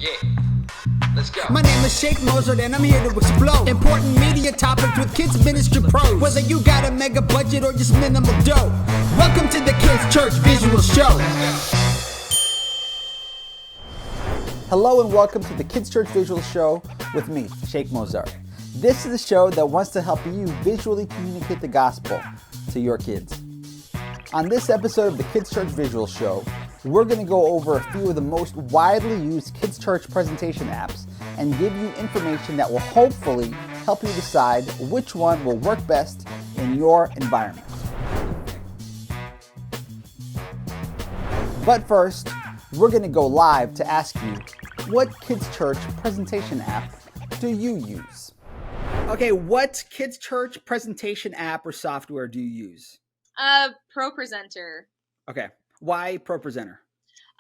Yeah, let's go. My name is Sheik Mozart and I'm here to explode important media topics with kids ministry pros. Whether you got a mega budget or just minimal dough, welcome to the Kids Church Visual Show. Hello and welcome to the Kids Church Visual Show with me, Sheik Mozart. This is a show that wants to help you visually communicate the gospel to your kids. On this episode of the Kids Church Visual Show, we're going to go over a few of the most widely used Kids Church presentation apps and give you information that will hopefully help you decide which one will work best in your environment. But first, we're going to go live to ask you, what Kids Church presentation app do you use? Okay, what Kids Church presentation app or software do you use? Propresenter. Okay, why Propresenter?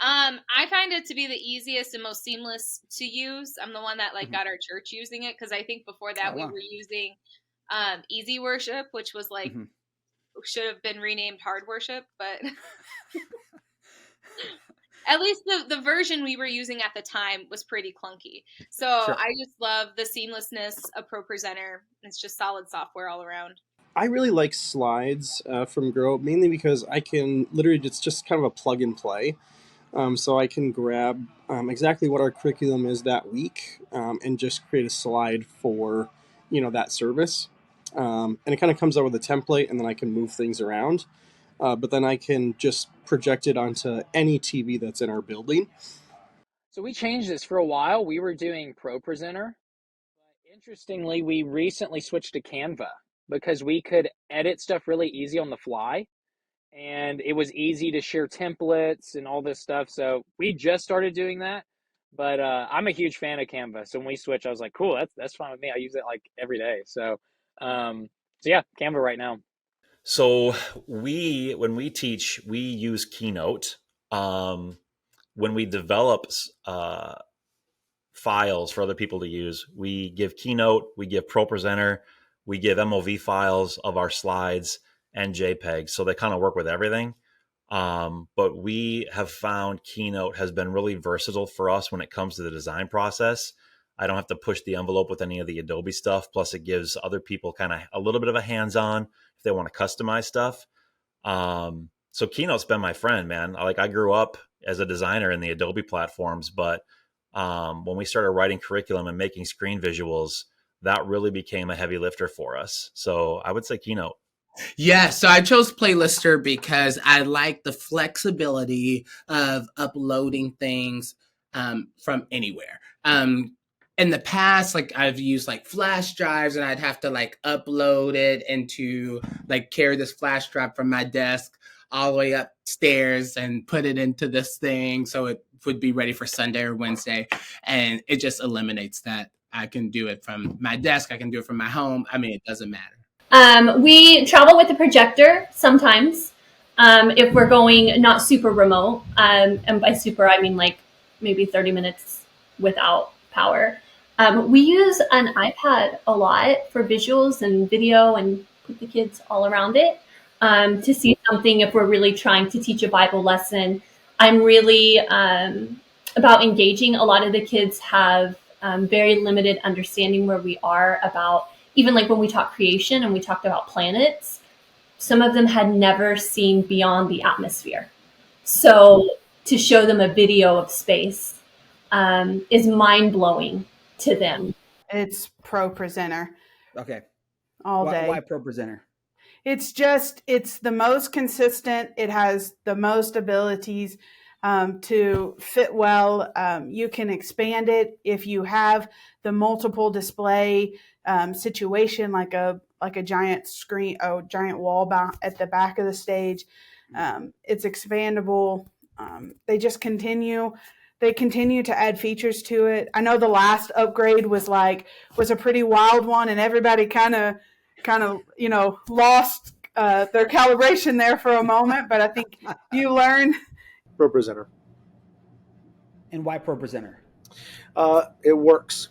I find it to be the easiest and most seamless to use. I'm the one that got our church using it because I think before that we were using EasyWorship, which was should have been renamed Hard Worship, but at least the version we were using at the time was pretty clunky. So sure. I just love the seamlessness of Propresenter. It's just solid software all around. I really like slides from Grow, mainly because I can literally, it's just kind of a plug and play. So I can grab exactly what our curriculum is that week and just create a slide for, that service. And it kind of comes out with a template, and then I can move things around. But then I can just project it onto any TV that's in our building. So we changed this for a while. We were doing Propresenter. But interestingly, we recently switched to Canva because we could edit stuff really easy on the fly. And it was easy to share templates and all this stuff. So we just started doing that. But I'm a huge fan of Canva. So when we switched, I was like, cool, that's fine with me. I use it every day. So yeah, Canva right now. So when we teach, we use Keynote. When we develop files for other people to use, we give Keynote, we give Propresenter, we give MOV files of our slides and JPEG. So they kind of work with everything. But we have found Keynote has been really versatile for us when it comes to the design process. I don't have to push the envelope with any of the Adobe stuff. Plus it gives other people kind of a little bit of a hands-on if they want to customize stuff. So Keynote's been my friend, man. I grew up as a designer in the Adobe platforms, but when we started writing curriculum and making screen visuals, that really became a heavy lifter for us. So I would say Keynote. Yeah, so I chose Playlister because I like the flexibility of uploading things from anywhere. In the past, I've used flash drives, and I'd have to upload it into carry this flash drive from my desk all the way upstairs and put it into this thing so it would be ready for Sunday or Wednesday. And it just eliminates that. I can do it from my desk. I can do it from my home. I mean, it doesn't matter. We travel with a projector sometimes if we're going not super remote. And by super, I mean maybe 30 minutes without power. We use an iPad a lot for visuals and video and put the kids all around it to see something if we're really trying to teach a Bible lesson. I'm really about engaging. A lot of the kids have very limited understanding where we are about, even when we talk creation and we talked about planets, some of them had never seen beyond the atmosphere. So to show them a video of space is mind-blowing to them. It's Propresenter. Okay. All day. Why Propresenter? It's the most consistent. It has the most abilities to fit well. You can expand it if you have the multiple display situation, like a giant screen, a giant wall at the back of the stage. It's expandable. They continue to add features to it. I know the last upgrade was a pretty wild one, and everybody kind of lost their calibration there for a moment. But I think you learn. Propresenter. And why Propresenter? It works.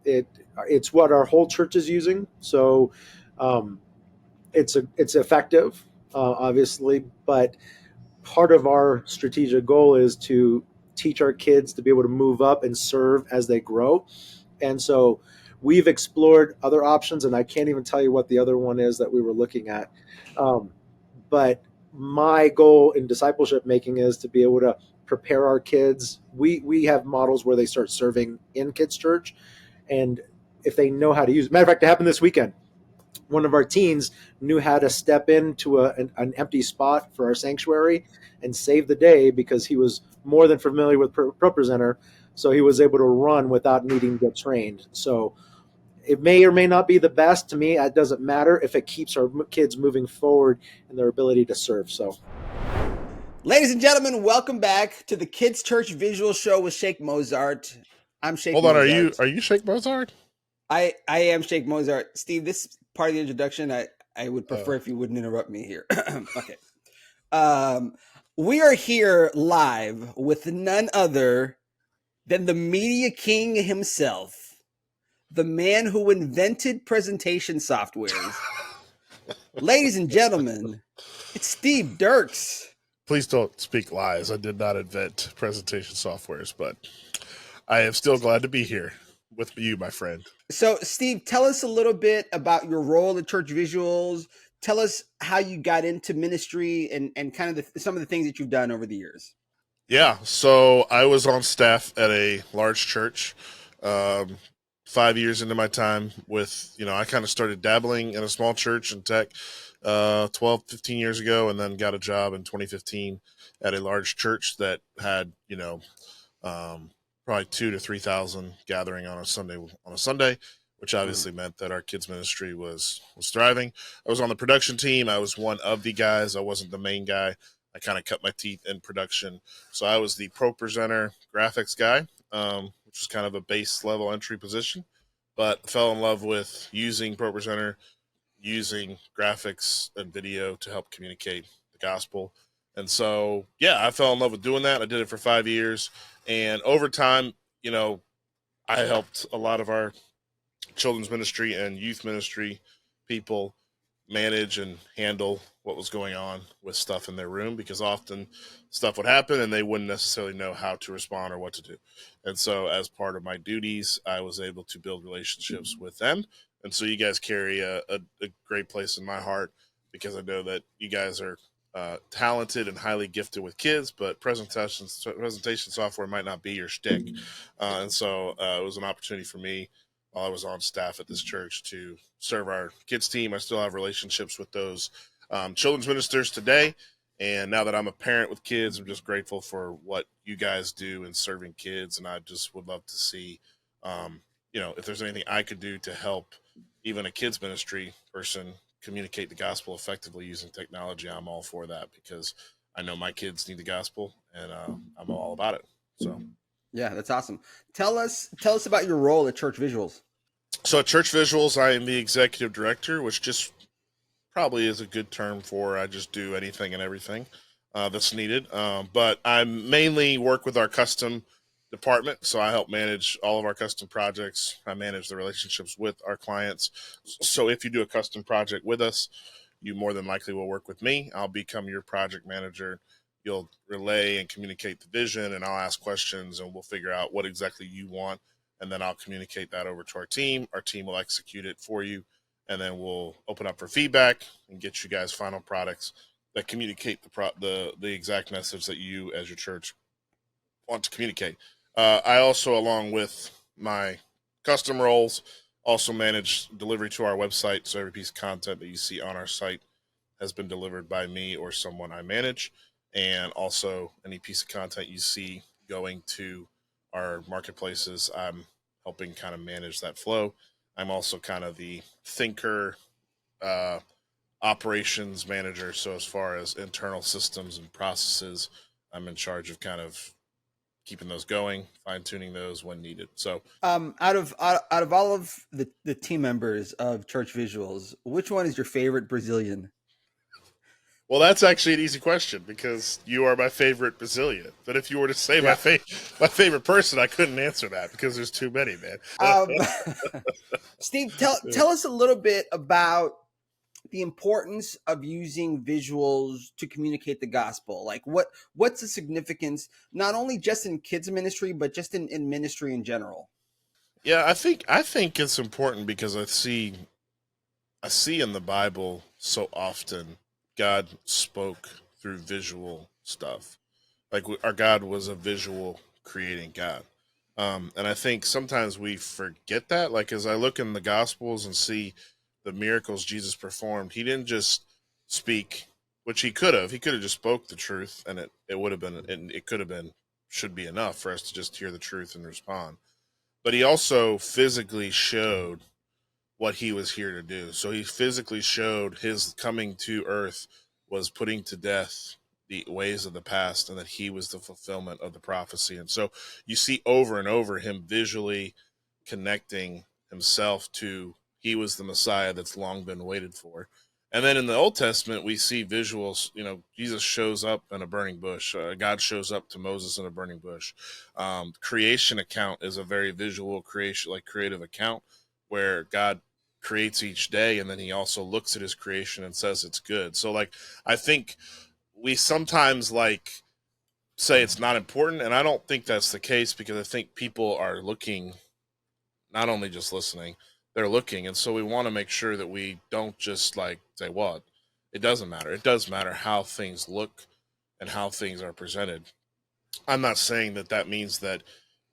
It's what our whole church is using, so it's effective, obviously. But part of our strategic goal is to teach our kids to be able to move up and serve as they grow. And so we've explored other options, and I can't even tell you what the other one is that we were looking at. But my goal in discipleship making is to be able to prepare our kids. We have models where they start serving in kids' church, and if they know how to use it. Matter of fact, it happened this weekend. One of our teens knew how to step into an empty spot for our sanctuary and save the day because he was more than familiar with Propresenter, so he was able to run without needing to get trained. So it may or may not be the best. To me, it doesn't matter if it keeps our kids moving forward in their ability to serve. So, ladies and gentlemen, welcome back to the Kids Church Visual Show with Sheik Mozart. I'm Sheik Mozart. Hold on, are you Sheik Mozart? I am Sheik Mozart. Steve, this part of the introduction, I would prefer if you wouldn't interrupt me here. Okay. We are here live with none other than the media king himself, the man who invented presentation softwares. Ladies and gentlemen, it's Steve Dirks. Please don't speak lies. I did not invent presentation softwares, but I am still glad to be here with you, my friend. So, Steve, tell us a little bit about your role at Church Visuals. Tell us how you got into ministry and kind of some of the things that you've done over the years. Yeah, so I was on staff at a large church 5 years into my time with, I kind of started dabbling in a small church in tech 12, 15 years ago, and then got a job in 2015 at a large church that had, probably 2,000 to 3,000 gathering on a Sunday, which obviously meant that our kids ministry was thriving. I was on the production team. I was one of the guys. I wasn't the main guy. I kind of cut my teeth in production. So I was the Propresenter graphics guy, which was kind of a base level entry position, but fell in love with using Propresenter, using graphics and video to help communicate the gospel. And so, I fell in love with doing that. I did it for 5 years. And over time, I helped a lot of our children's ministry and youth ministry people manage and handle what was going on with stuff in their room, because often stuff would happen and they wouldn't necessarily know how to respond or what to do. And so as part of my duties, I was able to build relationships with them. And so you guys carry a great place in my heart, because I know that you guys are talented and highly gifted with kids, but presentation software might not be your shtick. And so it was an opportunity for me while I was on staff at this church to serve our kids team. I still have relationships with those children's ministers today. And now that I'm a parent with kids, I'm just grateful for what you guys do in serving kids. And I just would love to see, if there's anything I could do to help even a kids ministry person communicate the gospel effectively using technology. I'm all for that, because I know my kids need the gospel, and I'm all about it. So, yeah, that's awesome. Tell us about your role at Church Visuals. So at Church Visuals, I am the executive director, which just probably is a good term for I just do anything and everything that's needed. But I mainly work with our custom department, so I help manage all of our custom projects. I manage the relationships with our clients. So if you do a custom project with us, you more than likely will work with me. I'll become your project manager. You'll relay and communicate the vision, and I'll ask questions, and we'll figure out what exactly you want, and then I'll communicate that over to our team. Our team will execute it for you, and then we'll open up for feedback and get you guys final products that communicate the exact message that you as your church want to communicate. I also, along with my custom roles, also manage delivery to our website. So every piece of content that you see on our site has been delivered by me or someone I manage. And also any piece of content you see going to our marketplaces, I'm helping kind of manage that flow. I'm also kind of the thinker, operations manager. So as far as internal systems and processes, I'm in charge of kind of keeping those going, fine-tuning those when needed. So out of all of the team members of Church Visuals, which one is your favorite Brazilian? Well, that's actually an easy question, because you are my favorite Brazilian. But if you were to say my favorite person, I couldn't answer that, because there's too many, man. Steve, tell us a little bit about the importance of using visuals to communicate the gospel? Like what's the significance, not only just in kids ministry, but just in ministry in general? Yeah, I think it's important because I see in the Bible so often God spoke through visual stuff. Like our God was a visual creating God. And I think sometimes we forget that. Like as I look in the Gospels and see the miracles Jesus performed, he didn't just speak, which he could have. He could have just spoke the truth, and it would have been, and it could have been, should be enough for us to just hear the truth and respond. But he also physically showed what he was here to do. So he physically showed his coming to earth was putting to death the ways of the past, and that he was the fulfillment of the prophecy. And so you see over and over him visually connecting himself to he was the Messiah that's long been waited for. And then in the Old Testament, we see visuals. Jesus shows up in a burning bush. God shows up to Moses in a burning bush. Creation account is a very visual creation, like creative account, where God creates each day, and then he also looks at his creation and says it's good. So like I think we sometimes like say it's not important, and I don't think that's the case, because I think people are looking, not only just listening, they're looking. And so we want to make sure that we don't just like say, what, it doesn't matter. It does matter how things look and how things are presented. I'm not saying that means that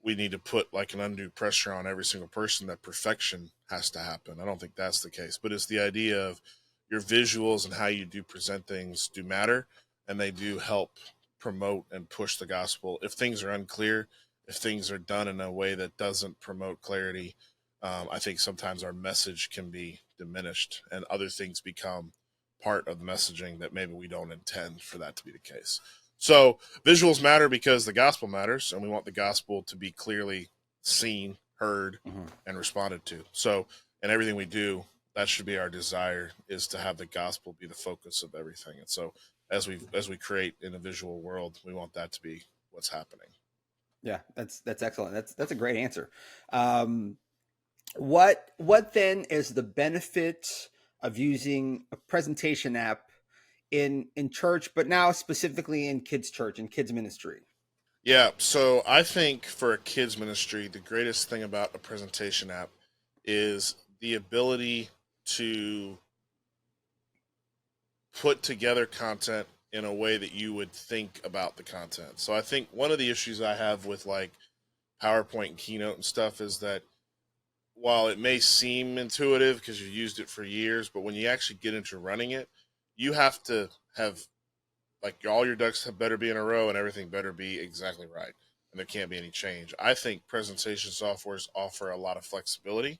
we need to put like an undue pressure on every single person that perfection has to happen. I don't think that's the case, but it's the idea of your visuals and how you do present things do matter, and they do help promote and push the gospel. If things are unclear, if things are done in a way that doesn't promote clarity, I think sometimes our message can be diminished, and other things become part of the messaging that maybe we don't intend for that to be the case. So visuals matter because the gospel matters, and we want the gospel to be clearly seen, heard, and responded to. So in everything we do, that should be our desire, is to have the gospel be the focus of everything. And so as we create in a visual world, we want that to be what's happening. Yeah, that's excellent. That's a great answer. What then is the benefit of using a presentation app in church, but now specifically in kids church and kids ministry? Yeah, so I think for a kids ministry, the greatest thing about a presentation app is the ability to put together content in a way that you would think about the content. So I think one of the issues I have with like PowerPoint and Keynote and stuff is that while it may seem intuitive because you've used it for years, but when you actually get into running it, you have to have like all your ducks have better be in a row, and everything better be exactly right, and there can't be any change. I think presentation softwares offer a lot of flexibility,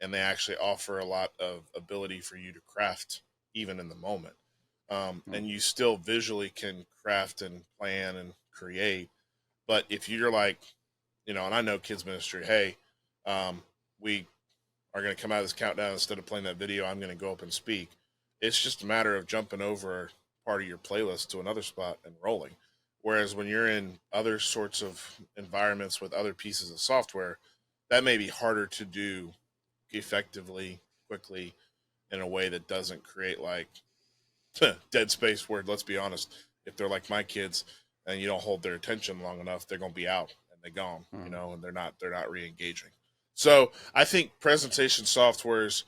and they actually offer a lot of ability for you to craft even in the moment. And you still visually can craft and plan and create. But if you're like, and I know kids ministry, hey, we are going to come out of this countdown, instead of playing that video, I'm going to go up and speak. It's just a matter of jumping over part of your playlist to another spot and rolling. Whereas when you're in other sorts of environments with other pieces of software, that may be harder to do effectively, quickly, in a way that doesn't create like dead space where, let's be honest, if they're like my kids and you don't hold their attention long enough, they're going to be out and they're gone, and they're not re-engaging. So I think presentation softwares,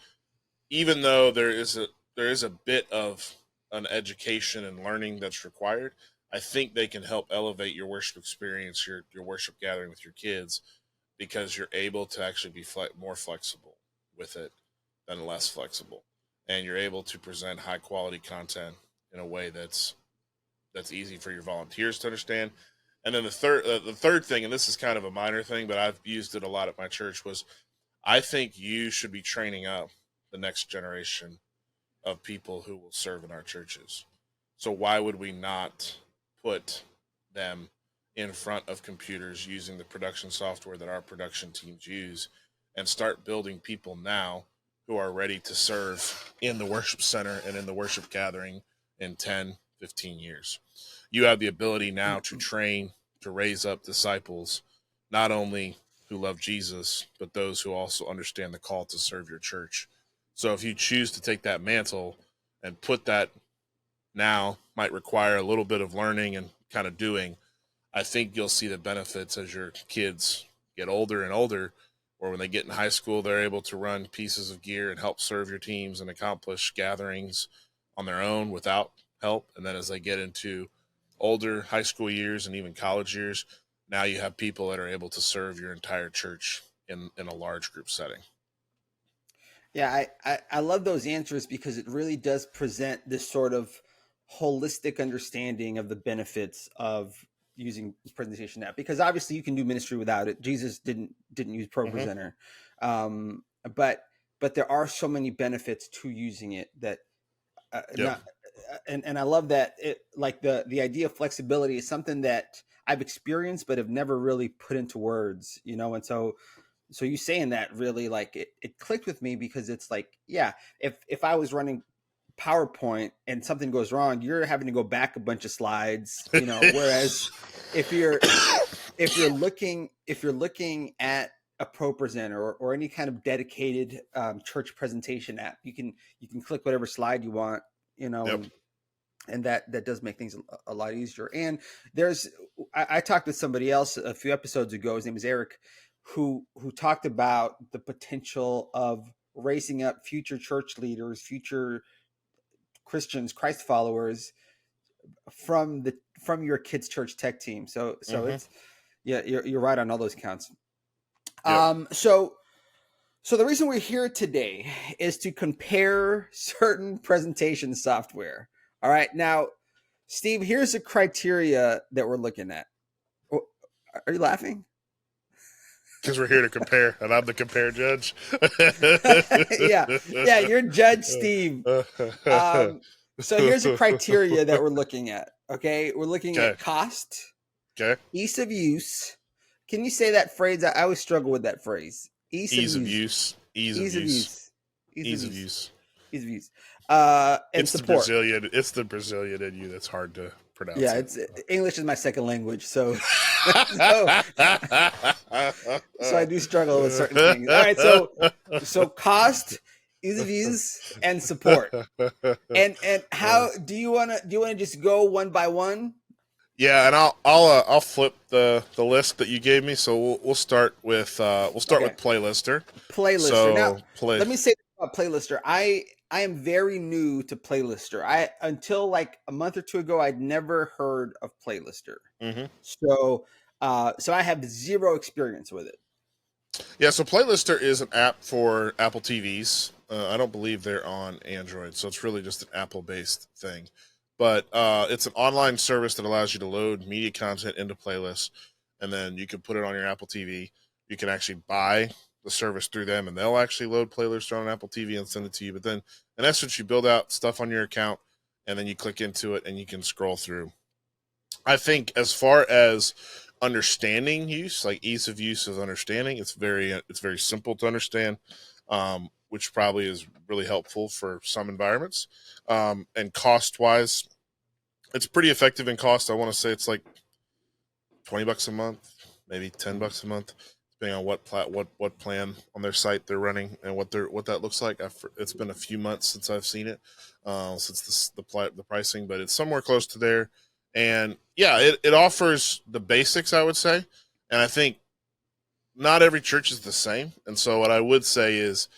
even though there is a bit of an education and learning that's required, I think they can help elevate your worship experience, your worship gathering with your kids, because you're able to actually be more flexible with it than less flexible, and you're able to present high quality content in a way that's easy for your volunteers to understand. And then the third thing, and this is kind of a minor thing, but I've used it a lot at my church, was I think you should be training up the next generation of people who will serve in our churches. So why would we not put them in front of computers using the production software that our production teams use, and start building people now who are ready to serve in the worship center and in the worship gathering in 10, 15 years. You have the ability now to train, to raise up disciples, not only who love Jesus, but those who also understand the call to serve your church. So if you choose to take that mantle, and put that now might require a little bit of learning and kind of doing. I think you'll see the benefits as your kids get older and older, or when they get in high school, they're able to run pieces of gear and help serve your teams and accomplish gatherings on their own without help. And then as they get into older high school years and even college years, now you have people that are able to serve your entire church in a large group setting. Yeah, I love those answers because it really does present this sort of holistic understanding of the benefits of using presentation app, because obviously you can do ministry without it. Jesus didn't use Propresenter. But there are so many benefits to using it that and I love that it, like the idea of flexibility is something that I've experienced but have never really put into words, and so you saying that really, like, it clicked with me, because it's like, yeah, if I was running PowerPoint and something goes wrong, you're having to go back a bunch of slides, whereas if you're looking at a Propresenter or any kind of dedicated church presentation app, you can click whatever slide you want, and that does make things a lot easier. And I talked with somebody else a few episodes ago. His name is Eric, who talked about the potential of raising up future church leaders, future Christians, Christ followers from your kids' church tech team. So it's, yeah, you're right on all those counts. So the reason we're here today is to compare certain presentation software. All right. Now, Steve, here's the criteria that we're looking at. Are you laughing? Because we're here to compare, and I'm the compare judge. yeah, you're Judge Steve. So here's the criteria that we're looking at. Okay, we're looking at cost, ease of use. Can you say that phrase? I always struggle with that phrase. Ease of use. And support. It's the Brazilian in you that's hard to pronounce. Yeah, English is my second language, so so I do struggle with certain things. All right, so cost, ease of use, and support. And how do you want to just go one by one? Yeah, and I'll flip the list that you gave me. So we'll start with with Playlister. Playlister. Now, let me say about Playlister. I am very new to Playlister. Until like a month or two ago, I'd never heard of Playlister. So I have zero experience with it. Yeah, so Playlister is an app for Apple TVs. I don't believe they're on Android, so it's really just an Apple-based thing. But it's an online service that allows you to load media content into playlists, and then you can put it on your Apple TV. You can actually buy the service through them, and they'll actually load Playlister on an Apple TV and send it to you. But then, in essence, you build out stuff on your account, and then you click into it, and you can scroll through. I think as far as understanding use, like ease of use of understanding, it's very simple to understand, which probably is really helpful for some environments. And cost-wise, it's pretty effective in cost. I want to say it's like $20 a month, maybe $10 a month, depending on what plan on their site they're running and what that looks like. It's been a few months since I've seen it, since the pricing, but it's somewhere close to there. And yeah, it offers the basics, I would say. And I think not every church is the same. And so what I would say is,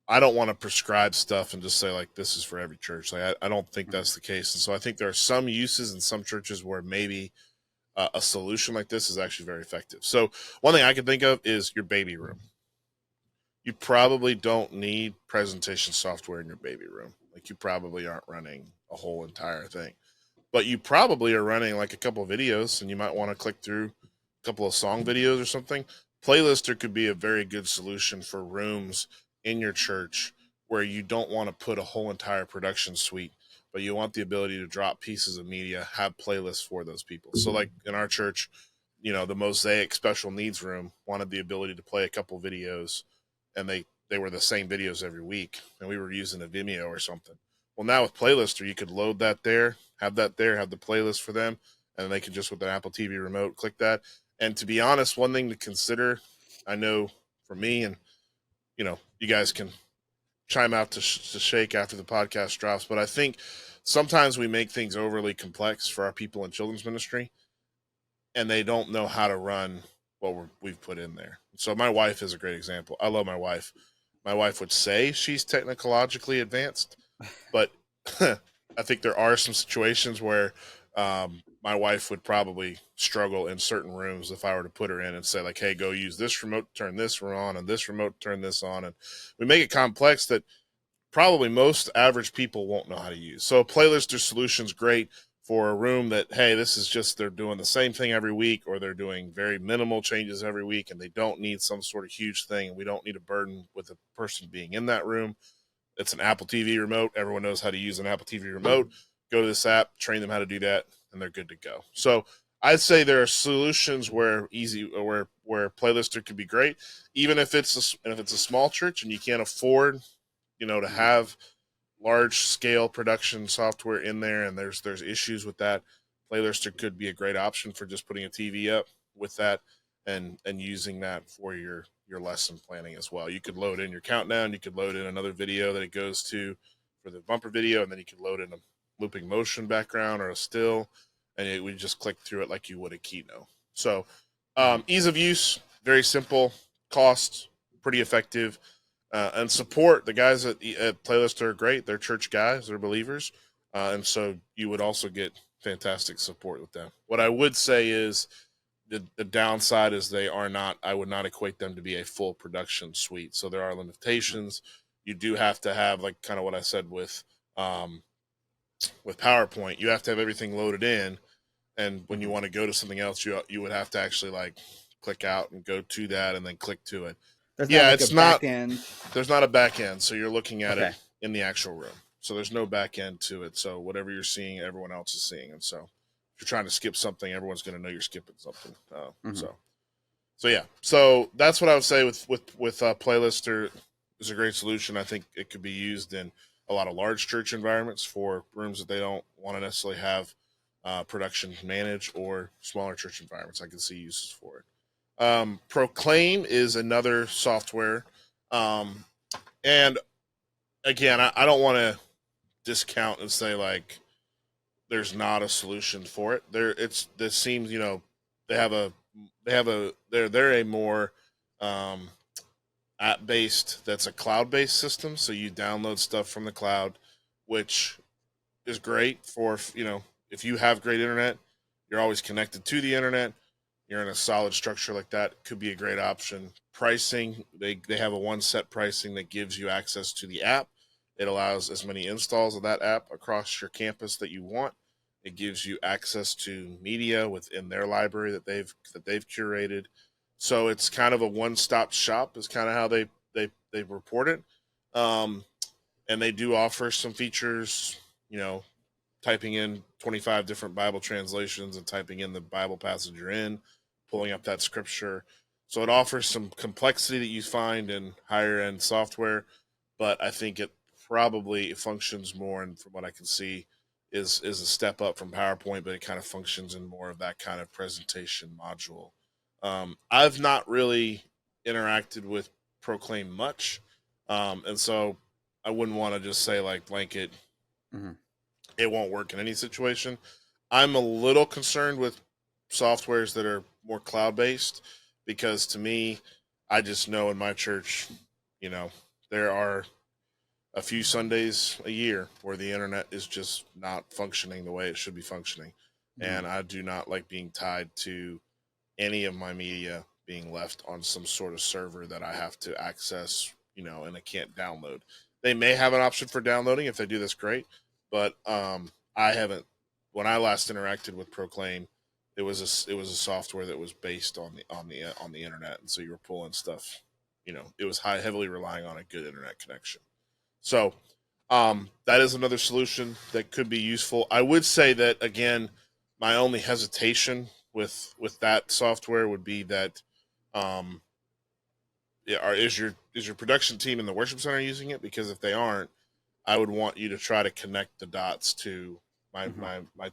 I don't want to prescribe stuff and just say like this is for every church. Like I don't think that's the case. And so I think there are some uses in some churches where maybe a solution like this is actually very effective. So one thing I can think of is your baby room. You probably don't need presentation software in your baby room. Like you probably aren't running a whole entire thing, but you probably are running like a couple of videos, and you might want to click through a couple of song videos or something. Playlister could be a very good solution for rooms in your church where you don't want to put a whole entire production suite, but you want the ability to drop pieces of media, have playlists for those people. So like in our church, the Mosaic special needs room wanted the ability to play a couple videos, and they were the same videos every week, and we were using a Vimeo or something. Well, now with Playlister, you could load that there, have the playlist for them, and they can just with an Apple TV remote click that. And to be honest, one thing to consider, I know for me, and you guys can chime out to Sheik after the podcast drops, but I think sometimes we make things overly complex for our people in children's ministry, and they don't know how to run what we've put in there. So my wife is a great example. I love my wife. My wife would say she's technologically advanced, but I think there are some situations where my wife would probably struggle in certain rooms if I were to put her in and say, like, hey, go use this remote to turn this on, and this remote to turn this on. And we make it complex that probably most average people won't know how to use. So a playlist or solution's great for a room that, hey, this is just, they're doing the same thing every week, or they're doing very minimal changes every week, and they don't need some sort of huge thing, and we don't need a burden with the person being in that room. It's an Apple TV remote. Everyone knows how to use an Apple TV remote. Go to this app, train them how to do that, and they're good to go. So I'd say there are solutions where Playlister could be great, even if it's a small church and you can't afford, to have large scale production software in there, and there's issues with that. Playlister could be a great option for just putting a TV up with that and using that for your lesson planning as well. You could load in your countdown, you could load in another video that it goes to for the bumper video, and then you could load in a looping motion background or a still, and we just click through it like you would a keynote. So ease of use, very simple, cost, pretty effective. And support. The guys at Playlist are great. They're church guys. They're believers. And so you would also get fantastic support with them. What I would say is the downside is I would not equate them to be a full production suite. So there are limitations. You do have to have, like kind of what I said with PowerPoint, you have to have everything loaded in. And when you want to go to something else, you would have to actually like click out and go to that and then click to it. There's not a back end, so you're looking at it in the actual room. So there's no back end to it. So whatever you're seeing, everyone else is seeing. And so if you're trying to skip something, everyone's going to know you're skipping something. So yeah. So that's what I would say with Playlister is a great solution. I think it could be used in a lot of large church environments for rooms that they don't want to necessarily have production manage, or smaller church environments. I can see uses for it. Proclaim is another software. And again, I don't want to discount and say like there's not a solution for it. They're a more app based, that's a cloud based system. So you download stuff from the cloud, which is great for, if you have great internet, you're always connected to the internet. You're in a solid structure like that, it could be a great option. Pricing, they have a one set pricing that gives you access to the app. It allows as many installs of that app across your campus that you want. It gives you access to media within their library that they've curated. So it's kind of a one-stop shop is kind of how they report it. And they do offer some features, typing in 25 different Bible translations and typing in the Bible passage you're in, pulling up that scripture. So it offers some complexity that you find in higher end software, but I think it probably functions more, and from what I can see, is a step up from PowerPoint, but it kind of functions in more of that kind of presentation module. I've not really interacted with Proclaim much, and so I wouldn't want to just say like blanket, it won't work in any situation. I'm a little concerned with softwares that are more cloud-based, because to me, I just know in my church, there are a few Sundays a year where the internet is just not functioning the way it should be functioning. And I do not like being tied to any of my media being left on some sort of server that I have to access, and I can't download. They may have an option for downloading. If they do, that's great. But I haven't. When I last interacted with Proclaim, it was a software that was based on the internet, and so you were pulling stuff. It was heavily relying on a good internet connection. So that is another solution that could be useful. I would say that, again, my only hesitation with that software would be that is your production team in the worship center using it? Because if they aren't, I would want you to try to connect the dots to my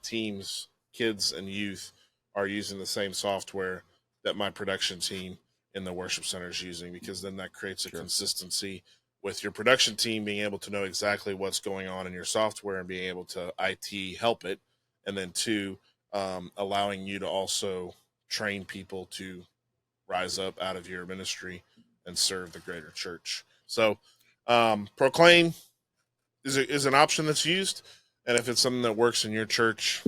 team's kids and youth are using the same software that my production team in the worship center is using, because then that creates a consistency with your production team being able to know exactly what's going on in your software and being able to IT help it, and then 2, allowing you to also train people to rise up out of your ministry and serve the greater church. So Proclaim is an option that's used, and if it's something that works in your church,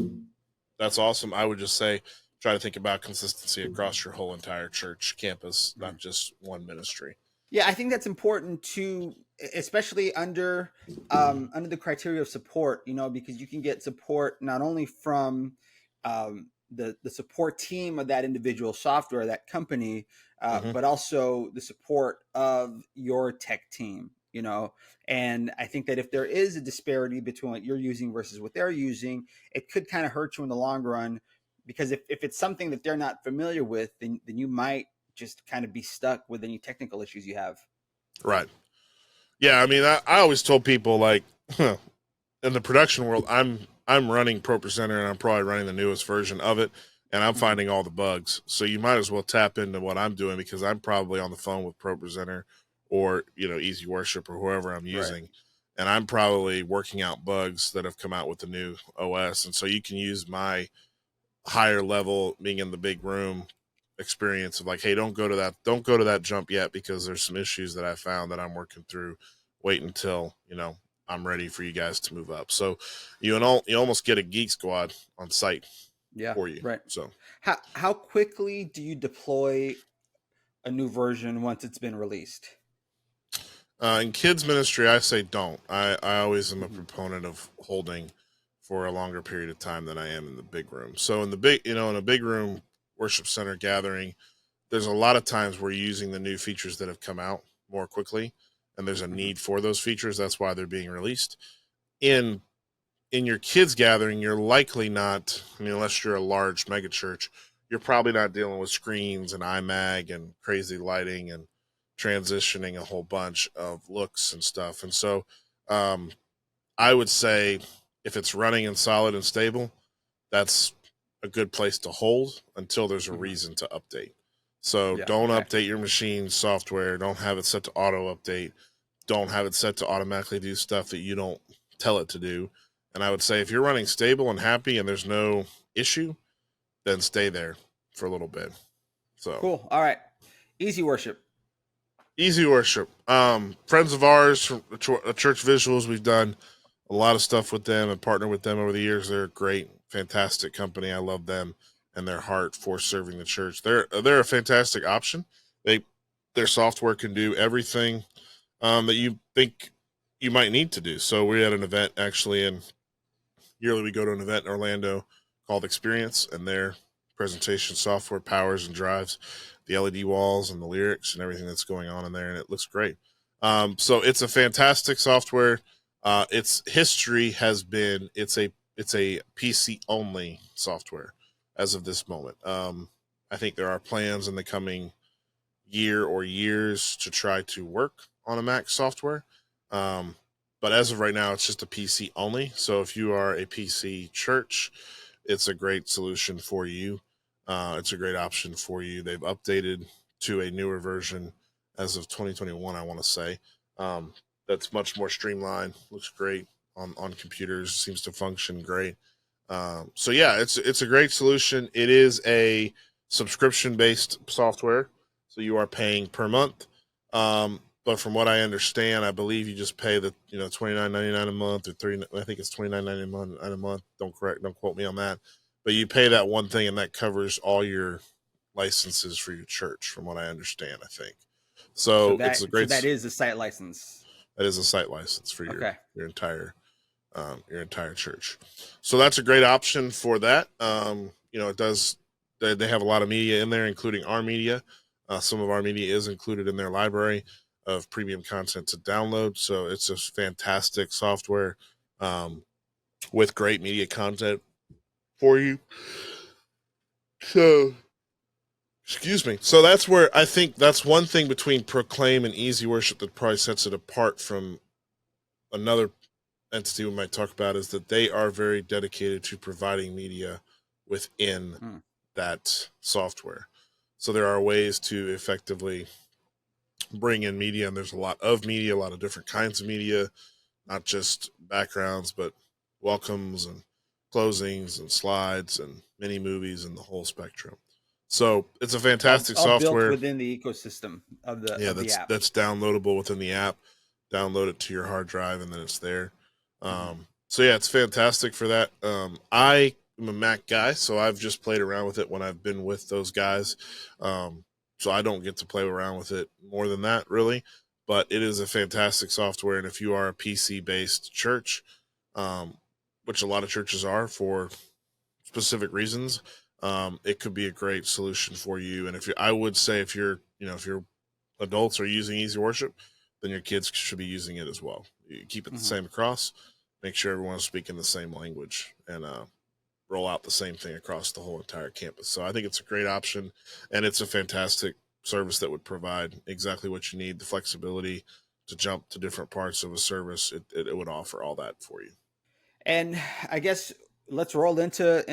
that's awesome. I would just say try to think about consistency across your whole entire church campus, not just one ministry. Yeah, I think that's important too, especially under the criteria of support. Because you can get support not only from the support team of that individual software, that company, but also the support of your tech team. And I think that if there is a disparity between what you're using versus what they're using, it could kind of hurt you in the long run, because if it's something that they're not familiar with, then you might just kind of be stuck with any technical issues you have. Right. Yeah, I mean, I always told people, like, in the production world, I'm running Propresenter, and I'm probably running the newest version of it, and I'm finding all the bugs. So you might as well tap into what I'm doing, because I'm probably on the phone with Propresenter or EasyWorship or whoever I'm using, and I'm probably working out bugs that have come out with the new OS. And so you can use my higher level, being in the big room experience of like, hey, don't go to that jump yet, because there's some issues that I found that I'm working through. Wait until I'm ready for you guys to move up. So you almost get a geek squad on site for you. Right. So how quickly do you deploy a new version once it's been released? In kids ministry, I say don't. I always am a proponent of holding for a longer period of time than I am in the big room. So in a big room worship center gathering, there's a lot of times we're using the new features that have come out more quickly, and there's a need for those features. That's why they're being released. In your kids gathering, you're likely not, unless you're a large mega church, you're probably not dealing with screens and iMag and crazy lighting and transitioning a whole bunch of looks and stuff. And so I would say if it's running and solid and stable, that's a good place to hold until there's a reason to update. So don't update your machine's software. Don't have it set to auto update. Don't have it set to automatically do stuff that you don't tell it to do. And I would say if you're running stable and happy and there's no issue, then stay there for a little bit. So cool. All right. EasyWorship. EasyWorship. Friends of ours from Church Visuals, we've done a lot of stuff with them and partnered with them over the years. They're a great, fantastic company. I love them and their heart for serving the church. They're a fantastic option. Their software can do everything that you think you might need to do. So we're at an event actually, and yearly we go to an event in Orlando called Experience, and their presentation software powers and drives the LED walls and the lyrics and everything that's going on in there, and it looks great. So it's a fantastic software. Its history has been it's a PC only software as of this moment. I think there are plans in the coming year or years to try to work on a Mac software. But as of right now, it's just a PC only. So if you are a PC church, it's a great solution for you. It's a great option for you. They've updated to a newer version as of 2021, I want to say. That's much more streamlined, looks great on computers, seems to function great. So yeah, it's a great solution. It is a subscription-based software, so you are paying per month. But from what I understand, I believe you just pay the $29.99 a month or I think it's $29.99 a month. Don't quote me on that. But you pay that one thing, and that covers all your licenses for your church, from what I understand, I think. So it's a great. So that is a site license. That is a site license for your entire church. So that's a great option for that. It does. They have a lot of media in there, including our media. Some of our media is included in their library of premium content to download. So it's a fantastic software with great media content for you. So, excuse me. So that's where I think that's one thing between Proclaim and EasyWorship that probably sets it apart from another entity we might talk about, is that they are very dedicated to providing media within that software. So there are ways to effectively bring in media, and there's a lot of media, a lot of different kinds of media, not just backgrounds, but welcomes and closings and slides and mini movies and the whole spectrum. So it's a fantastic all software built within the ecosystem of the app. That's downloadable within the app. Download it to your hard drive, and then it's there. So yeah, it's fantastic for that. I am a Mac guy, so I've just played around with it when I've been with those guys. So I don't get to play around with it more than that, really. But it is a fantastic software, and if you are a PC-based church, which a lot of churches are for specific reasons, it could be a great solution for you. And I would say if your adults are using EasyWorship, then your kids should be using it as well. You keep it the same across, make sure everyone's speaking the same language, and roll out the same thing across the whole entire campus. So I think it's a great option, and it's a fantastic service that would provide exactly what you need, the flexibility to jump to different parts of a service. It would offer all that for you. And I guess let's roll into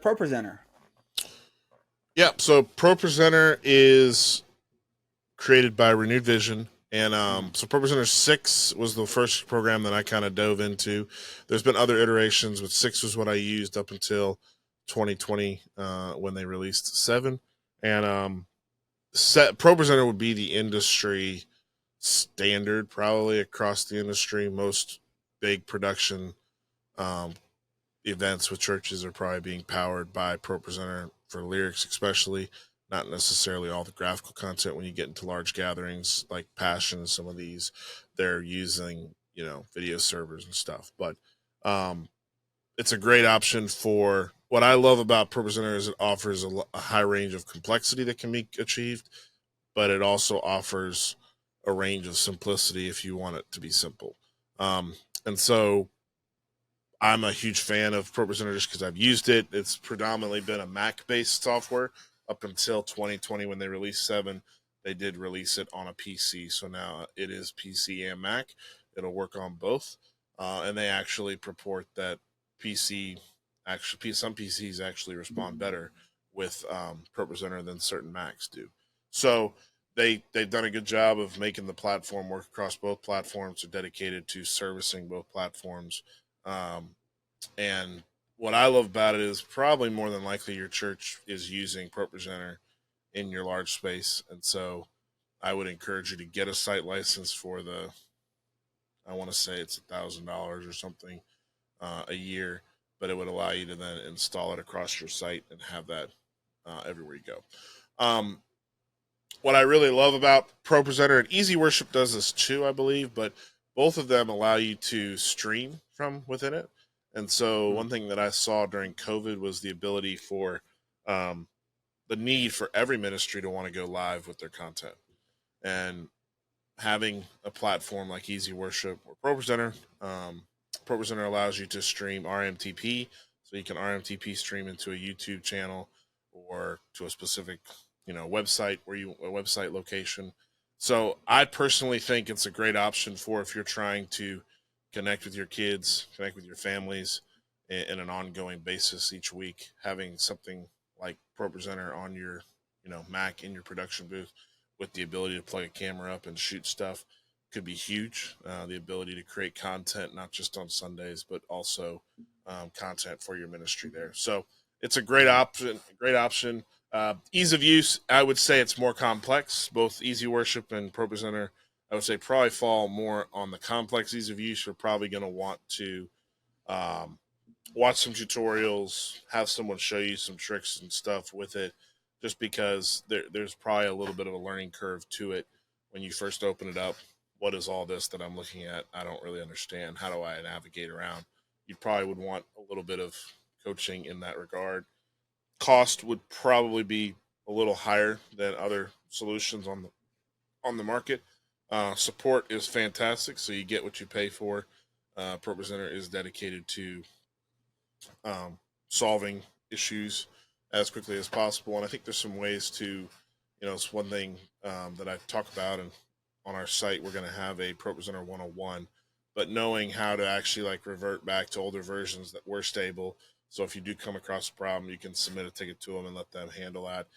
Propresenter. Yeah, so Propresenter is created by Renewed Vision. And so Propresenter 6 was the first program that I kind of dove into. There's been other iterations, but 6 was what I used up until 2020 when they released 7. And Propresenter would be the industry standard probably across the industry. Most big production events with churches are probably being powered by Propresenter for lyrics, especially. Not necessarily all the graphical content. When you get into large gatherings like Passion and some of these, they're using, video servers and stuff. But it's a great option for what I love about Propresenter is it offers a high range of complexity that can be achieved, but it also offers a range of simplicity if you want it to be simple. And so I'm a huge fan of Propresenter just because I've used it. It's predominantly been a Mac-based software. Up until 2020 when they released 7, they did release it on a PC. So now it is PC and Mac. It'll work on both. And they actually purport that some PCs actually respond better with Propresenter than certain Macs do. So they've done a good job of making the platform work across both platforms. They're dedicated to servicing both platforms. And what I love about it is probably more than likely your church is using Propresenter in your large space. And so I would encourage you to get a site license for I want to say it's $1,000 or something a year, but it would allow you to then install it across your site and have that everywhere you go. What I really love about Propresenter, and EasyWorship does this too, I believe, but both of them allow you to stream from within it. And so one thing that I saw during COVID was the ability for the need for every ministry to want to go live with their content. And having a platform like EasyWorship or Propresenter, Propresenter allows you to stream RMTP. So you can RMTP stream into a YouTube channel or to a specific, website a website location. So I personally think it's a great option for if you're trying to connect with your kids, connect with your families in an ongoing basis each week. Having something like Propresenter on your, Mac in your production booth with the ability to plug a camera up and shoot stuff could be huge. The ability to create content, not just on Sundays, but also content for your ministry there. So it's a great option. Ease of use, I would say it's more complex. Both EasyWorship and Propresenter, I would say probably fall more on the complex ease of use. You're probably going to want to watch some tutorials, have someone show you some tricks and stuff with it, just because there's probably a little bit of a learning curve to it when you first open it up. What is all this that I'm looking at? I don't really understand. How do I navigate around? You probably would want a little bit of coaching in that regard. Cost would probably be a little higher than other solutions on the market. Support is fantastic, so you get what you pay for. Propresenter is dedicated to solving issues as quickly as possible, and I think there's some ways to, it's one thing that I talk about, and on our site we're going to have a Propresenter 101, but knowing how to actually revert back to older versions that were stable. So if you do come across a problem, you can submit a ticket to them and let them handle that.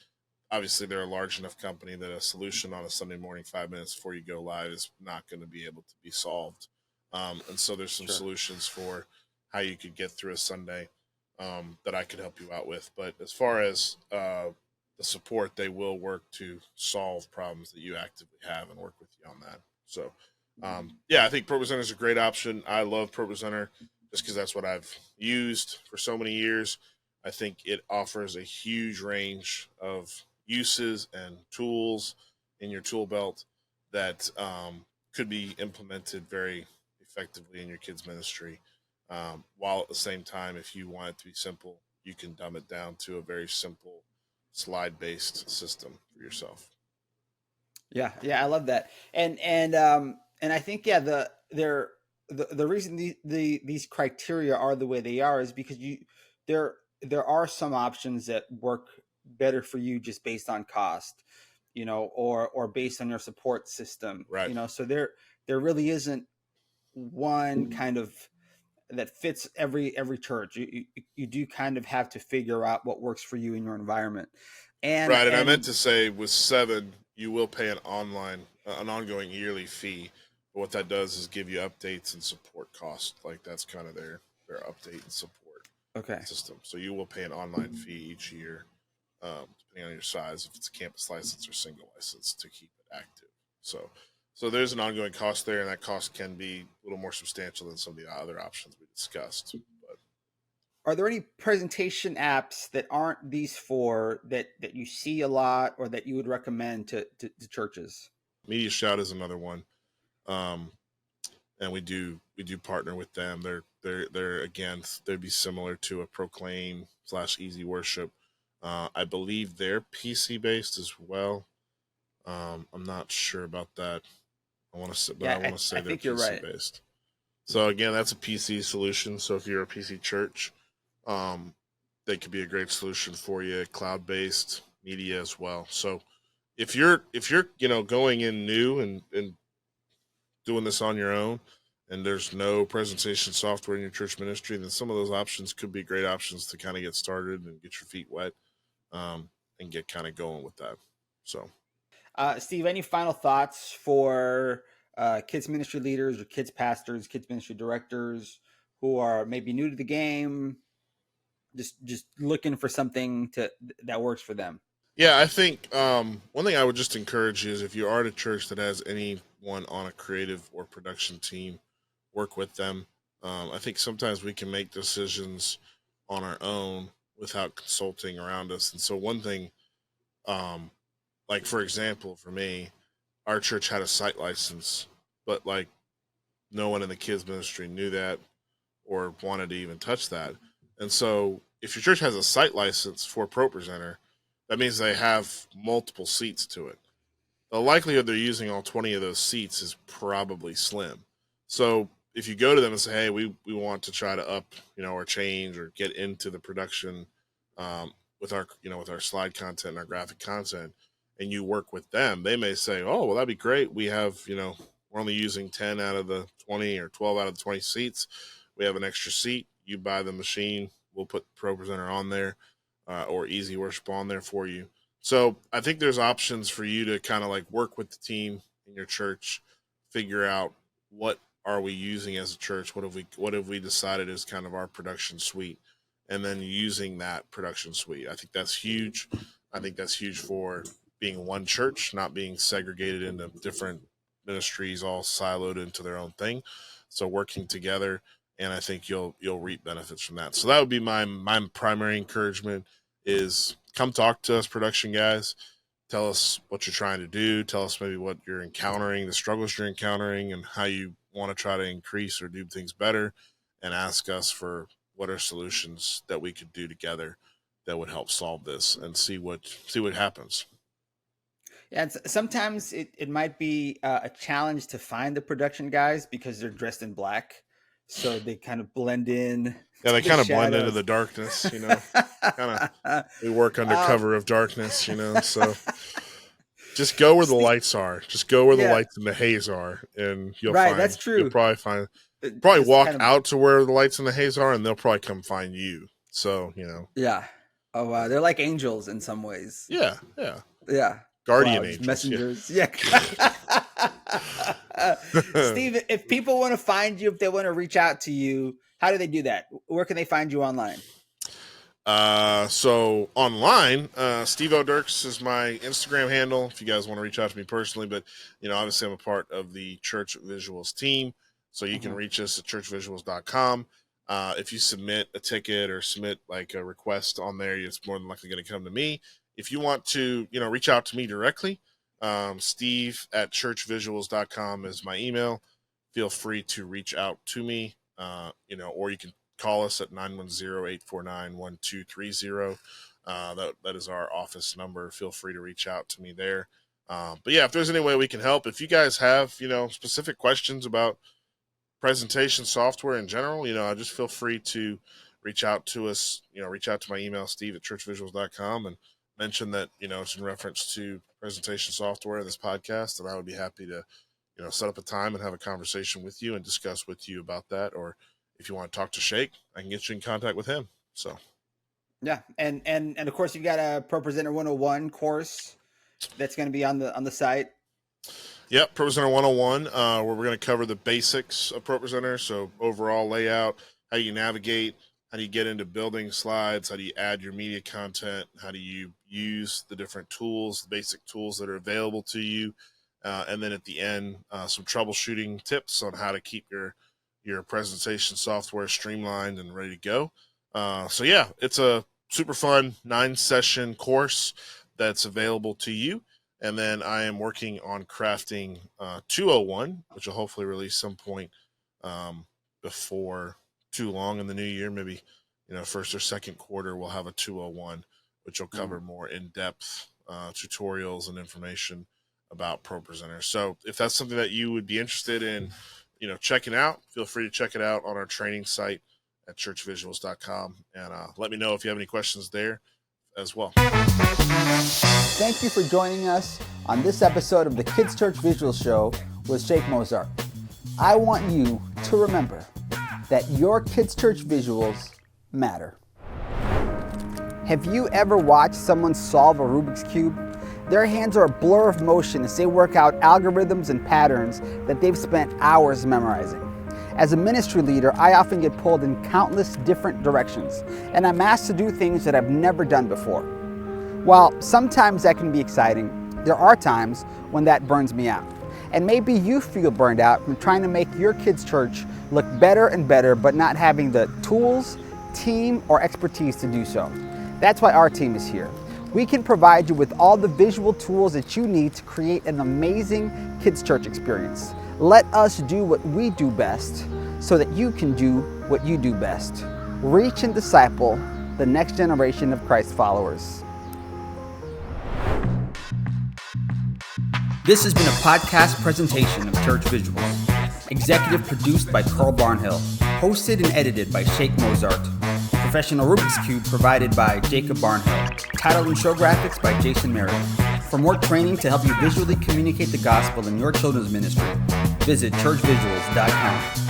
obviously they're a large enough company that a solution on a Sunday morning 5 minutes before you go live is not going to be able to be solved. And so there's some solutions for how you could get through a Sunday that I could help you out with. But as far as the support, they will work to solve problems that you actively have and work with you on that. So, I think Propresenter is a great option. I love Propresenter just because that's what I've used for so many years. I think it offers a huge range of uses and tools in your tool belt that could be implemented very effectively in your kids' ministry. While at the same time, if you want it to be simple, you can dumb it down to a very simple slide-based system for yourself. Yeah, I love that, and I think the reason these criteria are the way they are is because there are some options that work better for you just based on cost, or based on your support system, right? So there really isn't one kind of that fits every church. You do kind of have to figure out what works for you in your environment. And I meant to say with 7, you will pay an ongoing yearly fee. But what that does is give you updates and support costs. Like that's kind of their update and support system. So you will pay an online fee each year, depending on your size, if it's a campus license or single license, to keep it active. So there's an ongoing cost there, and that cost can be a little more substantial than some of the other options we discussed. But are there any presentation apps that aren't these 4 that you see a lot or that you would recommend to churches? MediaShout is another one, and we do partner with them. They're again, they'd be similar to a Proclaim / EasyWorship. I believe they're PC based as well. I'm not sure about that. I want to say they're PC based. So again, that's a PC solution. So if you're a PC church, they could be a great solution for you. Cloud based media as well. So if you're going in new and doing this on your own, and there's no presentation software in your church ministry, then some of those options could be great options to kind of get started and get your feet wet, and get kind of going with that. So. Steve, any final thoughts for kids ministry leaders or kids pastors, kids ministry directors who are maybe new to the game, just looking for something that works for them? Yeah, I think one thing I would just encourage you is if you are at a church that has anyone on a creative or production team, work with them. I think sometimes we can make decisions on our own without consulting around us. And so one thing, like for example, for me, our church had a site license, but like no one in the kids ministry knew that or wanted to even touch that. And so if your church has a site license for Propresenter, that means they have multiple seats to it. The likelihood they're using all 20 of those seats is probably slim. So if you go to them and say, hey, we want to try to up, or change or get into the production with our slide content and our graphic content, and you work with them, they may say, oh, well, that'd be great. We have, we're only using 10 out of the 20 or 12 out of the 20 seats. We have an extra seat. You buy the machine. We'll put Propresenter on there or EasyWorship on there for you. So I think there's options for you to kind of like work with the team in your church, figure out what are we using as a church? What have we decided is kind of our production suite, and then using that production suite. I think that's huge. I think that's huge for being one church, not being segregated into different ministries, all siloed into their own thing. So working together, and I think you'll reap benefits from that. So that would be my primary encouragement is come talk to us, production guys. Tell us what you're trying to do. Tell us maybe what you're encountering, the struggles you're encountering, and how you want to try to increase or do things better, and ask us for what are solutions that we could do together that would help solve this, and see what happens. Yeah, sometimes it might be a challenge to find the production guys because they're dressed in black, so they kind of blend in. Yeah, they kind of blend into the darkness, we work under cover of darkness, so just go where the lights are. Just go where the lights and the haze are, and you'll find. That's true. You'll probably walk out to where the lights and the haze are, and they'll probably come find you. So, Yeah. Oh wow, they're like angels in some ways. Yeah. Wow, Guardian just angels. messengers. Yeah. Steve, if people want to find you, if they want to reach out to you, how do they do that? Where can they find you online? So online, Steve Dirks is my Instagram handle if you guys want to reach out to me personally, but obviously I'm a part of the Church Visuals team, so you can reach us at churchvisuals.com. If you submit a ticket or submit like a request on there, it's more than likely going to come to me. If you want to, reach out to me directly, Steve at churchvisuals.com is my email. Feel free to reach out to me, or you can call us at 910-849-1230. That is our office number. Feel free to reach out to me there. But yeah, if there's any way we can help, if you guys have, specific questions about presentation software in general, just feel free to reach out to us, reach out to my email, Steve at churchvisuals.com, and mention that, it's in reference to presentation software in this podcast, and I would be happy to, set up a time and have a conversation with you and discuss with you about that. Or if you want to talk to Sheik, I can get you in contact with him. So, yeah, and of course you've got a Propresenter 101 course that's going to be on the site. Yep, Propresenter 101, where we're going to cover the basics of Propresenter. So overall layout, how you navigate, how do you get into building slides, how do you add your media content, how do you use the different tools, the basic tools that are available to you, and then at the end, some troubleshooting tips on how to keep your presentation software streamlined and ready to go. So yeah, it's a super fun 9-session course that's available to you. And then I am working on crafting 201, which will hopefully release some point before too long in the new year. Maybe, first or second quarter, we'll have a 201, which will cover more in-depth tutorials and information about Propresenter. So if that's something that you would be interested in, checking out, feel free to check it out on our training site at churchvisuals.com. And let me know if you have any questions there as well. Thank you for joining us on this episode of the Kids Church Visual Show with Sheik Mozart. I want you to remember that your Kids Church visuals matter. Have you ever watched someone solve a Rubik's Cube? Their hands are a blur of motion as they work out algorithms and patterns that they've spent hours memorizing. As a ministry leader, I often get pulled in countless different directions, and I'm asked to do things that I've never done before. While sometimes that can be exciting, there are times when that burns me out. And maybe you feel burned out from trying to make your kids' church look better and better, but not having the tools, team, or expertise to do so. That's why our team is here. We can provide you with all the visual tools that you need to create an amazing kids' church experience. Let us do what we do best so that you can do what you do best. Reach and disciple the next generation of Christ followers. This has been a podcast presentation of Church Visuals. Executive produced by Carl Barnhill. Hosted and edited by Sheik Mozart. Professional Rubik's Cube provided by Jacob Barnhill. Title and show graphics by Jason Merritt. For more training to help you visually communicate the gospel in your children's ministry, visit churchvisuals.com.